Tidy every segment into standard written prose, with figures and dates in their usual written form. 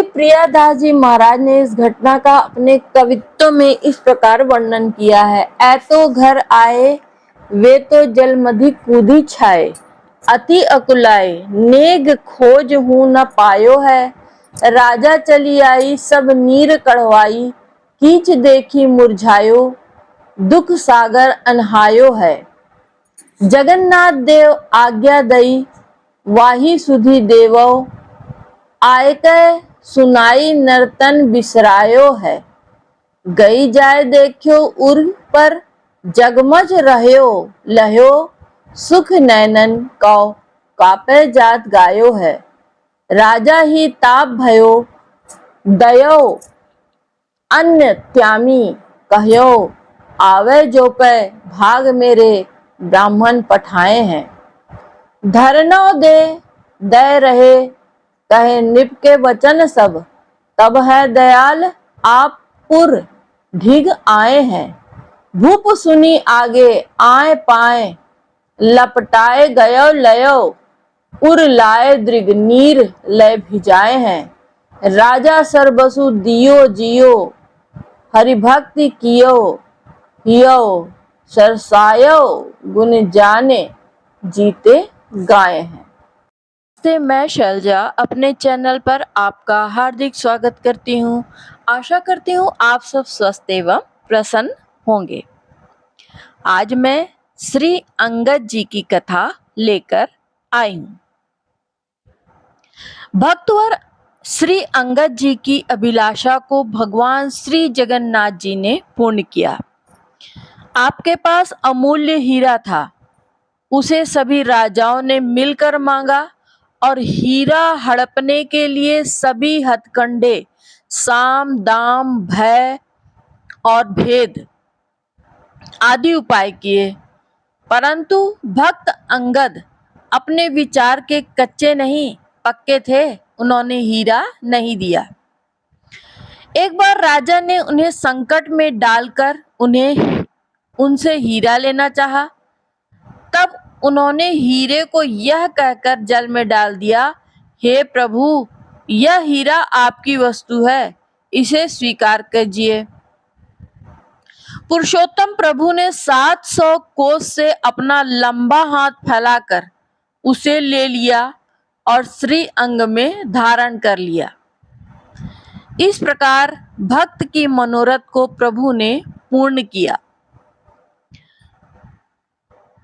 श्री प्रियादास जी महाराज ने इस घटना का अपने कवित्व में इस प्रकार वर्णन किया है। ऐ तो घर आए वे तो जलमधि कूदी छाए, अति अकुलाए नेग खोज हूँ न पायो है। राजा चली आई सब नीर कढ़वाई, कीच देखी मुरझायो दुख सागर अनहायो है। जगन्नाथ देव आज्ञा दई वाही सुधि देवो, आयकै सुनाई नर्तन बिसरायो है। गई जाय देखियो उर पर जगमज रहयो लह्यो, सुख नैनन कौ कापे जात गायो है। राजा ही ताप भयो दयो अन्य त्यामी कह्यो, आवे जो पे भाग मेरे ब्राह्मण पठाए हैं। धरनो दे रहे कहे निप के वचन सब, तब है दयाल आप पुर ढिग आए हैं। भूप सुनी आगे आए पाए, लपटाए गयो लयो, उर लाए दृग नीर लय भिजाए हैं। राजा सरबसु दियो जियो, हरिभक्ति कियो हियो, सरसायो गुण जाने जीते गाए हैं। नमस्ते, मैं शैलजा अपने चैनल पर आपका हार्दिक स्वागत करती हूँ। आशा करती हूँ आप सब स्वस्थ एवं प्रसन्न होंगे। आज मैं श्री अंगद जी की कथा लेकर आई हूँ। भक्तवर श्री अंगद जी की अभिलाषा को भगवान श्री जगन्नाथ जी ने पूर्ण किया। आपके पास अमूल्य हीरा था, उसे सभी राजाओं ने मिलकर मांगा और हीरा हड़पने के लिए सभी हथकंडे, साम दाम, भय और भेद आदि उपाय किए, परंतु भक्त अंगद अपने विचार के कच्चे नहीं पक्के थे, उन्होंने हीरा नहीं दिया। एक बार राजा ने उन्हें संकट में डालकर उनसे हीरा लेना चाहा, तब उन्होंने हीरे को यह कहकर जल में डाल दिया, हे प्रभु, यह हीरा आपकी वस्तु है, इसे स्वीकार कीजिए। पुरुषोत्तम प्रभु ने 700 कोस से अपना लंबा हाथ फैलाकर उसे ले लिया और श्री अंग में धारण कर लिया। इस प्रकार भक्त की मनोरथ को प्रभु ने पूर्ण किया।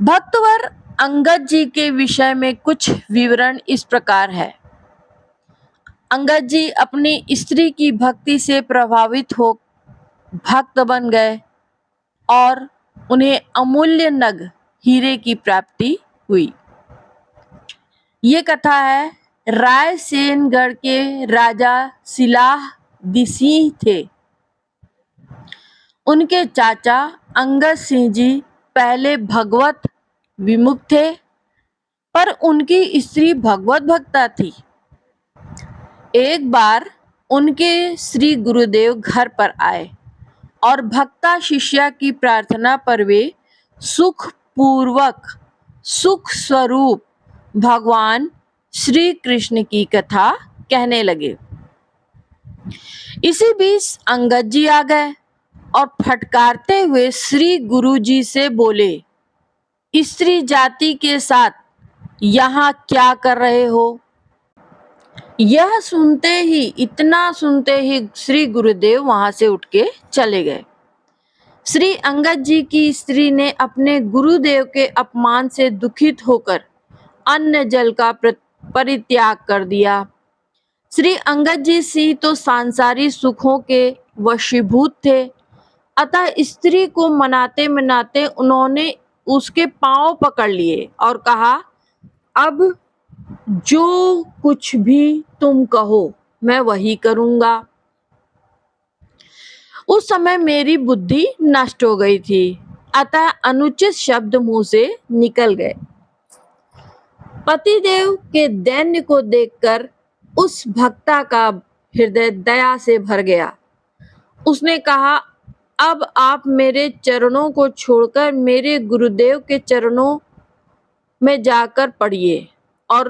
भक्तवर अंगद जी के विषय में कुछ विवरण इस प्रकार है। अंगद जी अपनी स्त्री की भक्ति से प्रभावित हो भक्त बन गए और उन्हें अमूल्य नग हीरे की प्राप्ति हुई। ये कथा है रायसेनगढ़ के राजा सिलाह दिसिंह थे। उनके चाचा अंगद सिंह जी पहले भगवत विमुख थे, पर उनकी स्त्री भगवत भक्ता थी। एक बार उनके श्री गुरुदेव घर पर आए और भक्ता शिष्या की प्रार्थना पर वे सुख पूर्वक सुख स्वरूप भगवान श्री कृष्ण की कथा कहने लगे। इसी बीच अंगद जी आ गए और फटकारते हुए श्री गुरु जी से बोले, स्त्री जाति के साथ यहाँ क्या कर रहे हो? यह इतना सुनते ही श्री गुरुदेव वहां से उठ के चले गए। श्री अंगद जी की स्त्री ने अपने गुरुदेव के अपमान से दुखित होकर अन्न जल का परित्याग कर दिया। श्री अंगद जी सी तो सांसारिक सुखों के वशीभूत थे, अतः स्त्री को मनाते मनाते उन्होंने उसके पांव पकड़ लिए और कहा, अब जो कुछ भी तुम कहो मैं वही करूंगा। उस समय मेरी बुद्धि नष्ट हो गई थी, अतः अनुचित शब्द मुंह से निकल गए। पतिदेव के दैन्य को देखकर उस भक्ता का हृदय दया से भर गया। उसने कहा, अब आप मेरे चरणों को छोड़कर मेरे गुरुदेव के चरणों में जाकर पड़िए और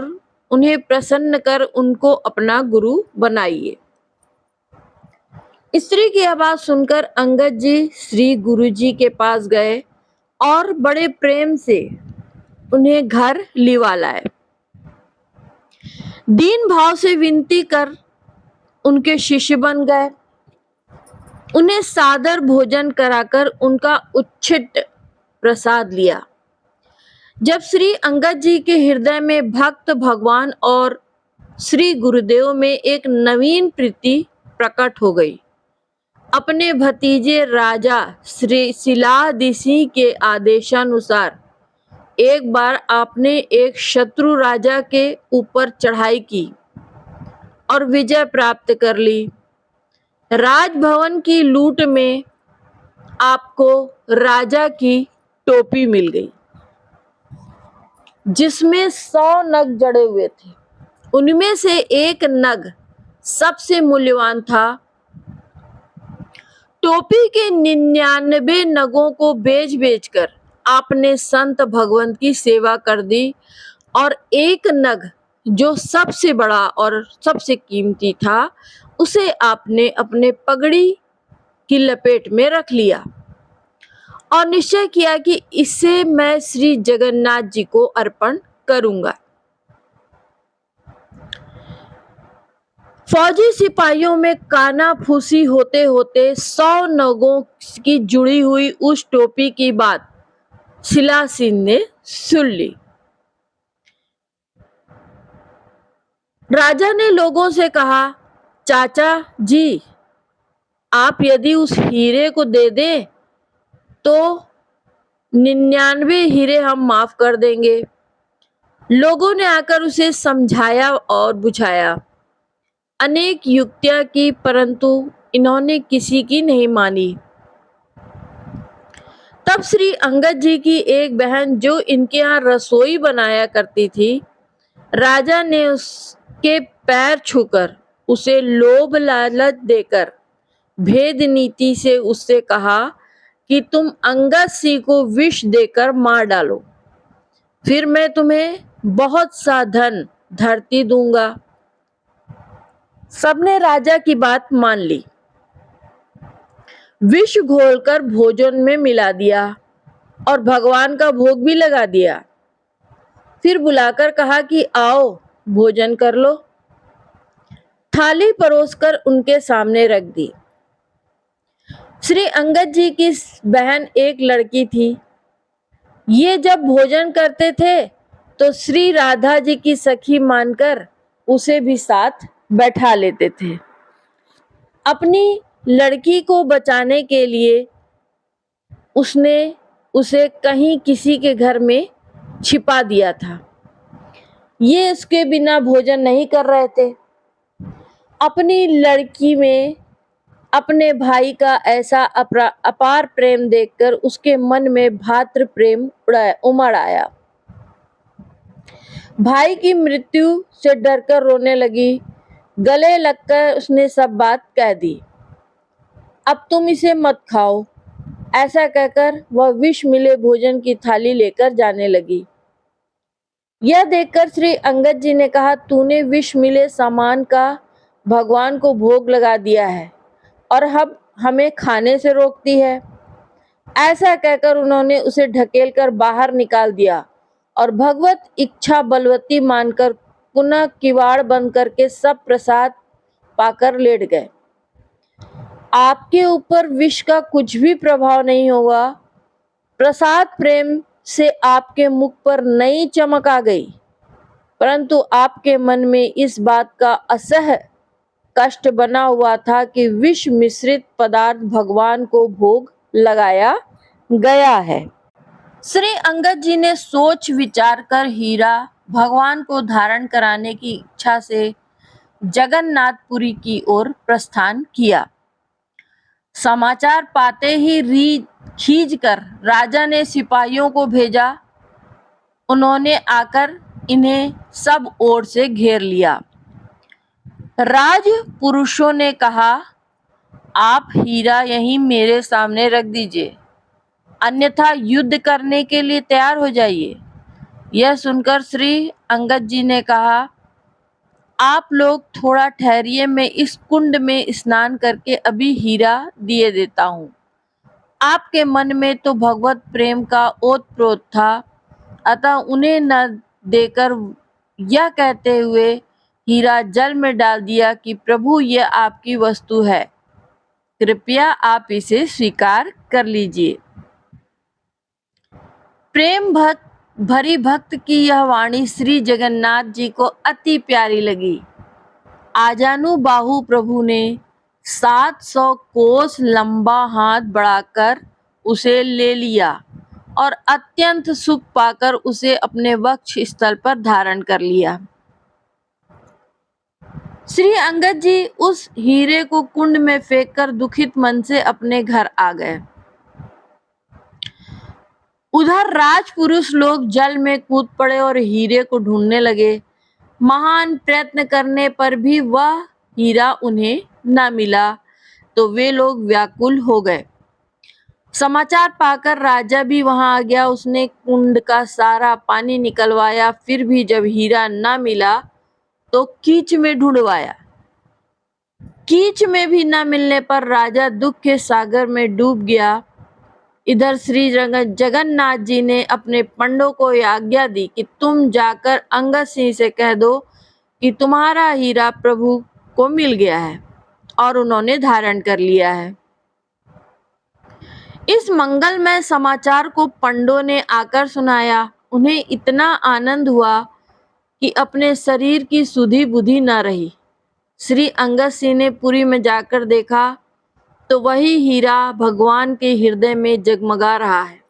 उन्हें प्रसन्न कर उनको अपना गुरु बनाइए। स्त्री की आवाज सुनकर अंगद जी श्री गुरु जी के पास गए और बड़े प्रेम से उन्हें घर लिवा लाए। दीन भाव से विनती कर उनके शिष्य बन गए। उन्हें सादर भोजन कराकर उनका उच्छिष्ट प्रसाद लिया। जब श्री अंगद जी के हृदय में भक्त भगवान और श्री गुरुदेव में एक नवीन प्रीति प्रकट हो गई। अपने भतीजे राजा श्री शिलादी सिंह के आदेशानुसार एक बार आपने एक शत्रु राजा के ऊपर चढ़ाई की और विजय प्राप्त कर ली। राजभवन की लूट में आपको राजा की टोपी मिल गई जिसमें 100 नग जड़े हुए थे। उनमें से एक नग सबसे मूल्यवान था। टोपी के 99 नगों को बेच कर आपने संत भगवंत की सेवा कर दी और एक नग जो सबसे बड़ा और सबसे कीमती था उसे आपने अपने पगड़ी की लपेट में रख लिया और निश्चय किया कि इसे मैं श्री जगन्नाथ जी को अर्पण करूंगा। फौजी सिपाहियों में कानाफूसी होते होते 100 नगों की जुड़ी हुई उस टोपी की बात शिलासिंह ने सुन ली। राजा ने लोगों से कहा, चाचा जी, आप यदि उस हीरे को दे दें तो 99 हीरे हम माफ कर देंगे। लोगों ने आकर उसे समझाया और बुझाया, अनेक युक्तियां की, परंतु इन्होंने किसी की नहीं मानी। तब श्री अंगद जी की एक बहन जो इनके यहाँ रसोई बनाया करती थी, राजा ने उसके पैर छूकर उसे लोभ लालच देकर भेद नीति से उससे कहा कि तुम अंगद सिंह को विष देकर मार डालो, फिर मैं तुम्हें बहुत सा धन धरती दूंगा। सबने राजा की बात मान ली। विष घोलकर भोजन में मिला दिया और भगवान का भोग भी लगा दिया। फिर बुलाकर कहा कि आओ भोजन कर लो। थाली परोसकर उनके सामने रख दी। श्री अंगद जी की बहन एक लड़की थी। ये जब भोजन करते थे तो श्री राधा जी की सखी मानकर उसे भी साथ बैठा लेते थे। अपनी लड़की को बचाने के लिए उसने उसे कहीं किसी के घर में छिपा दिया था। ये इसके बिना भोजन नहीं कर रहे थे। अपनी लड़की में अपने भाई का ऐसा अपार प्रेम देखकर उसके मन में भातृ प्रेम उमड़ आया। भाई की मृत्यु से डरकर रोने लगी। गले लगकर उसने सब बात कह दी। अब तुम इसे मत खाओ, ऐसा कहकर वह विष मिले भोजन की थाली लेकर जाने लगी। यह देखकर श्री अंगद जी ने कहा, तूने विष मिले सामान का भगवान को भोग लगा दिया है और अब हमें खाने से रोकती है। ऐसा कहकर उन्होंने उसे ढकेलकर बाहर निकाल दिया और भगवत इच्छा बलवती मानकर पुनः किवाड़ बंद करके सब प्रसाद पाकर लेट गए। आपके ऊपर विष का कुछ भी प्रभाव नहीं हुआ। प्रसाद प्रेम से आपके मुख पर नई चमक आ गई, परंतु आपके मन में इस बात का असह्य कष्ट बना हुआ था कि विष मिश्रित पदार्थ भगवान को भोग लगाया गया है। श्री अंगद जी ने सोच विचार कर हीरा भगवान को धारण कराने की इच्छा से जगन्नाथपुरी की ओर प्रस्थान किया। समाचार पाते ही रीझ खींचकर राजा ने सिपाहियों को भेजा। उन्होंने आकर इन्हें सब ओर से घेर लिया। राज पुरुषों ने कहा, आप हीरा यहीं मेरे सामने रख दीजिए, अन्यथा युद्ध करने के लिए तैयार हो जाइए। यह सुनकर श्री अंगद जी ने कहा, आप लोग थोड़ा ठहरिए, मैं इस कुंड में स्नान करके अभी हीरा दिए देता हूँ। आपके मन में तो भगवत प्रेम का ओतप्रोत था, अतः उन्हें न देकर यह कहते हुए हीरा जल में डाल दिया कि प्रभु, यह आपकी वस्तु है, कृपया आप इसे स्वीकार कर लीजिए। प्रेम भरी भक्त की यह वाणी श्री जगन्नाथ जी को अति प्यारी लगी। आजानुबाहु प्रभु ने 700 कोस लंबा हाथ बढ़ाकर उसे ले लिया और अत्यंत सुख पाकर उसे अपने वक्ष स्थल पर धारण कर लिया। श्री अंगद जी उस हीरे को कुंड में फेंककर दुखित मन से अपने घर आ गए। उधर राजपुरुष लोग जल में कूद पड़े और हीरे को ढूंढने लगे। महान प्रयत्न करने पर भी वह हीरा उन्हें न मिला तो वे लोग व्याकुल हो गए। समाचार पाकर राजा भी वहां आ गया। उसने कुंड का सारा पानी निकलवाया, फिर भी जब हीरा न मिला तो कीच में ढूंढवाया। कीच में भी न मिलने पर राजा दुख के सागर में डूब गया। इधर श्री जगन्नाथ जी ने अपने पंडों को आज्ञा दी कि तुम जाकर अंगद सिंह से कह दो कि तुम्हारा हीरा प्रभु को मिल गया है और उन्होंने धारण कर लिया है। इस मंगलमय समाचार को पंडों ने आकर सुनाया। उन्हें इतना आनंद हुआ कि अपने शरीर की सुधि बुद्धि न रही। श्री अंगद सिंह ने पुरी में जाकर देखा तो वही हीरा भगवान के हृदय में जगमगा रहा है।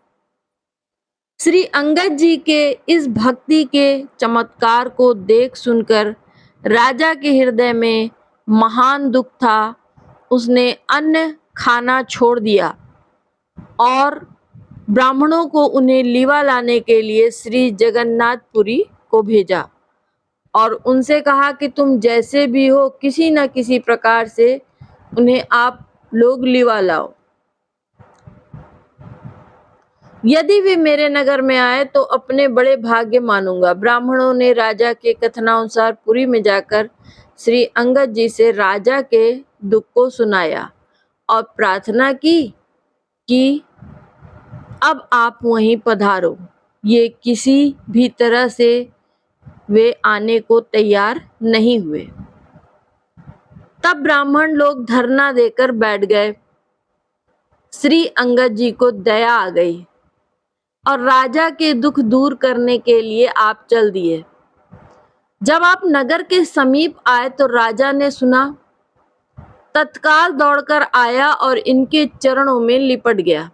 श्री अंगद जी के इस भक्ति के चमत्कार को देख सुनकर राजा के हृदय में महान दुख था। उसने अन्न खाना छोड़ दिया और ब्राह्मणों को उन्हें लीवा लाने के लिए श्री जगन्नाथपुरी को भेजा और उनसे कहा कि तुम जैसे भी हो किसी न किसी प्रकार से उन्हें आप लोग लीवा लाओ। यदि वे मेरे नगर में आए तो अपने बड़े भाग्य मानूंगा। ब्राह्मणों ने राजा के कथनानुसार पुरी में जाकर श्री अंगद जी से राजा के दुख को सुनाया और प्रार्थना की कि अब आप वहीं पधारो। ये किसी भी तरह से वे आने को तैयार नहीं हुए। तब ब्राह्मण लोग धरना देकर बैठ गए। श्री अंगद जी को दया आ गई और राजा के दुख दूर करने के लिए आप चल दिए। जब आप नगर के समीप आए तो राजा ने सुना, तत्काल दौड़कर आया और इनके चरणों में लिपट गया।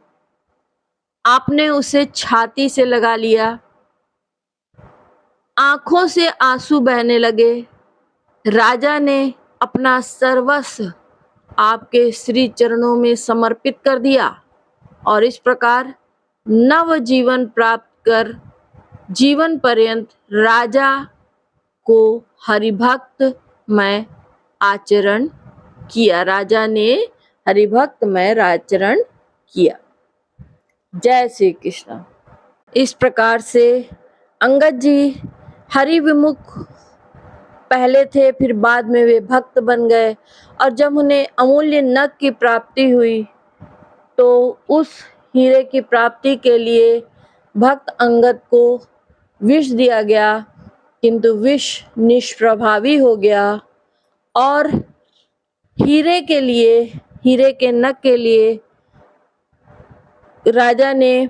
आपने उसे छाती से लगा लिया। आंखों से आंसू बहने लगे। राजा ने अपना सर्वस्व आपके श्री चरणों में समर्पित कर दिया और इस प्रकार नव जीवन प्राप्त कर जीवन पर्यंत राजा को हरिभक्तमय आचरण किया। राजा ने हरिभक्तमय आचरण किया। जय श्री कृष्ण। इस प्रकार से अंगद जी हरि विमुख पहले थे, फिर बाद में वे भक्त बन गए और जब उन्हें अमूल्य नग की प्राप्ति हुई तो उस हीरे की प्राप्ति के लिए भक्त अंगद को विष दिया गया, किंतु विष निष्प्रभावी हो गया और हीरे के नग के लिए राजा ने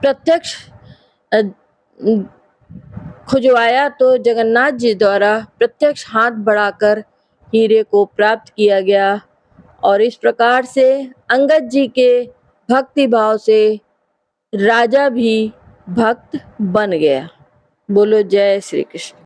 प्रत्यक्ष खुजवाया तो जगन्नाथ जी द्वारा प्रत्यक्ष हाथ बढ़ाकर हीरे को प्राप्त किया गया और इस प्रकार से अंगद जी के भक्ति भाव से राजा भी भक्त बन गया। बोलो जय श्री कृष्ण।